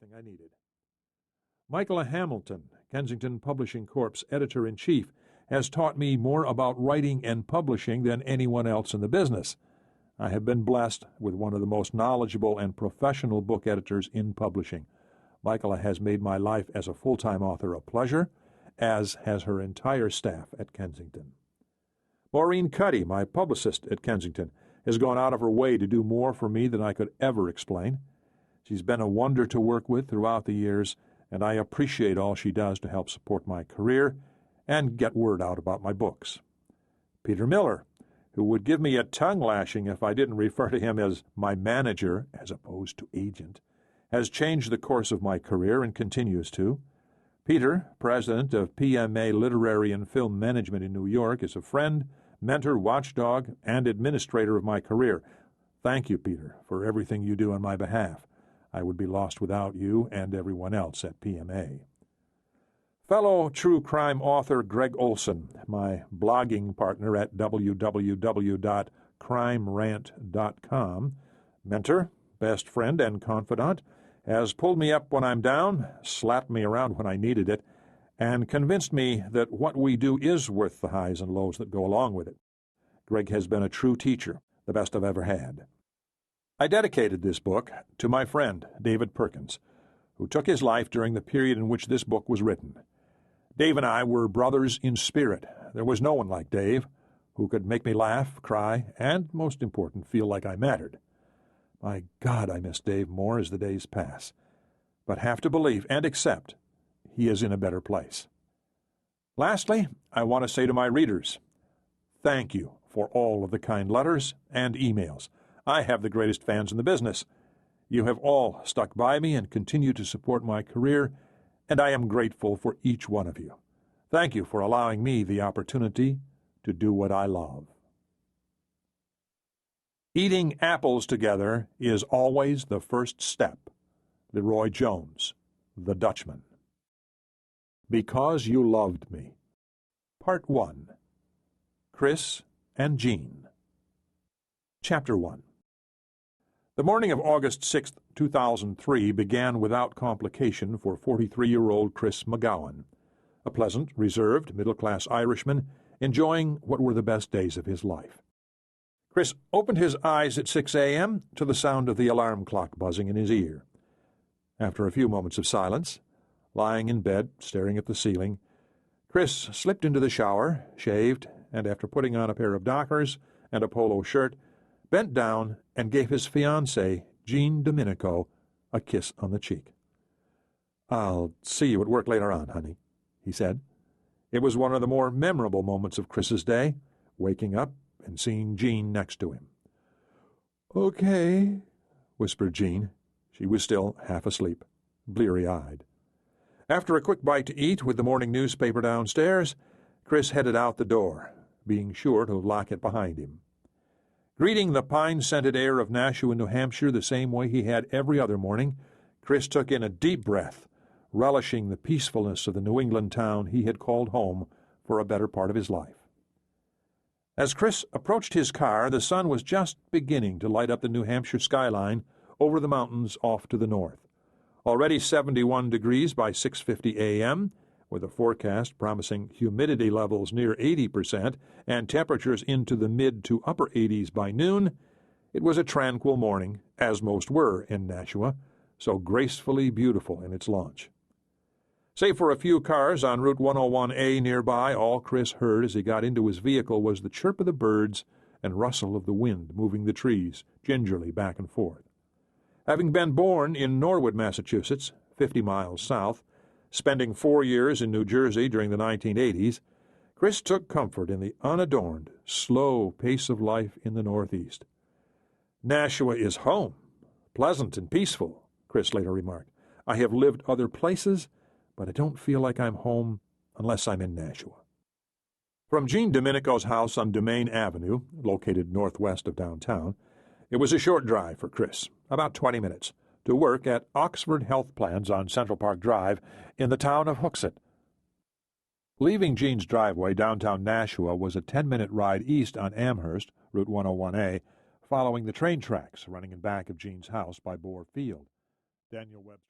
everything I needed. Michael Hamilton, Kensington Publishing Corp's editor-in-chief, has taught me more about writing and publishing than anyone else in the business. I have been blessed with one of the most knowledgeable and professional book editors in publishing. Michaela has made my life as a full-time author a pleasure, as has her entire staff at Kensington. Maureen Cuddy, my publicist at Kensington, has gone out of her way to do more for me than I could ever explain. She's been a wonder to work with throughout the years, and I appreciate all she does to help support my career and get word out about my books. Peter Miller, who would give me a tongue-lashing if I didn't refer to him as my manager as opposed to agent, has changed the course of my career and continues to. Peter, president of PMA Literary and Film Management in New York, is a friend, mentor, watchdog, and administrator of my career. Thank you, Peter, for everything you do on my behalf. I would be lost without you and everyone else at PMA. Fellow true crime author Greg Olson, my blogging partner at www.crimerant.com, mentor, best friend, and confidant, has pulled me up when I'm down, slapped me around when I needed it, and convinced me that what we do is worth the highs and lows that go along with it. Greg has been a true teacher, the best I've ever had. I dedicated this book to my friend, David Perkins, who took his life during the period in which this book was written. Dave and I were brothers in spirit. There was no one like Dave, who could make me laugh, cry, and, most important, feel like I mattered. My God, I miss Dave more as the days pass, but have to believe and accept he is in a better place. Lastly, I want to say to my readers, thank you for all of the kind letters and emails. I have the greatest fans in the business. You have all stuck by me and continue to support my career, and I am grateful for each one of you. Thank you for allowing me the opportunity to do what I love. Eating apples together is always the first step. Leroy Jones, The Dutchman. Because You Loved Me. Part 1. Chris and Jeanne. Chapter 1. The morning of August 6, 2003 began without complication for 43-year-old Chris McGowan, a pleasant, reserved, middle-class Irishman enjoying what were the best days of his life. Chris opened his eyes at 6 a.m. to the sound of the alarm clock buzzing in his ear. After a few moments of silence, lying in bed, staring at the ceiling, Chris slipped into the shower, shaved, and after putting on a pair of Dockers and a polo shirt, bent down and gave his fiancé, Jeanne Dominico, a kiss on the cheek. "I'll see you at work later on, honey," he said. It was one of the more memorable moments of Chris's day, waking up and seeing Jeanne next to him. "Okay," whispered Jeanne. She was still half asleep, bleary-eyed. After a quick bite to eat with the morning newspaper downstairs, Chris headed out the door, being sure to lock it behind him. Greeting the pine-scented air of Nashua, New Hampshire, the same way he had every other morning, Chris took in a deep breath, relishing the peacefulness of the New England town he had called home for a better part of his life. As Chris approached his car, the sun was just beginning to light up the New Hampshire skyline over the mountains off to the north. Already 71 degrees by 6:50 a.m., with a forecast promising humidity levels near 80% and temperatures into the mid to upper 80s by noon, it was a tranquil morning, as most were in Nashua, so gracefully beautiful in its launch. Save for a few cars on Route 101A nearby, all Chris heard as he got into his vehicle was the chirp of the birds and rustle of the wind moving the trees gingerly back and forth. Having been born in Norwood, Massachusetts, 50 miles south, spending 4 years in New Jersey during the 1980s, Chris took comfort in the unadorned, slow pace of life in the Northeast. "Nashua is home, pleasant and peaceful," Chris later remarked. "I have lived other places, but I don't feel like I'm home unless I'm in Nashua." From Jeanne Dominico's house on Domain Avenue, located northwest of downtown, it was a short drive for Chris, about 20 minutes, to work at Oxford Health Plans on Central Park Drive in the town of Hooksett. Leaving Jeanne's driveway downtown Nashua was a 10-minute ride east on Amherst, Route 101A, following the train tracks running in back of Jeanne's house by Boar Field. Daniel Webb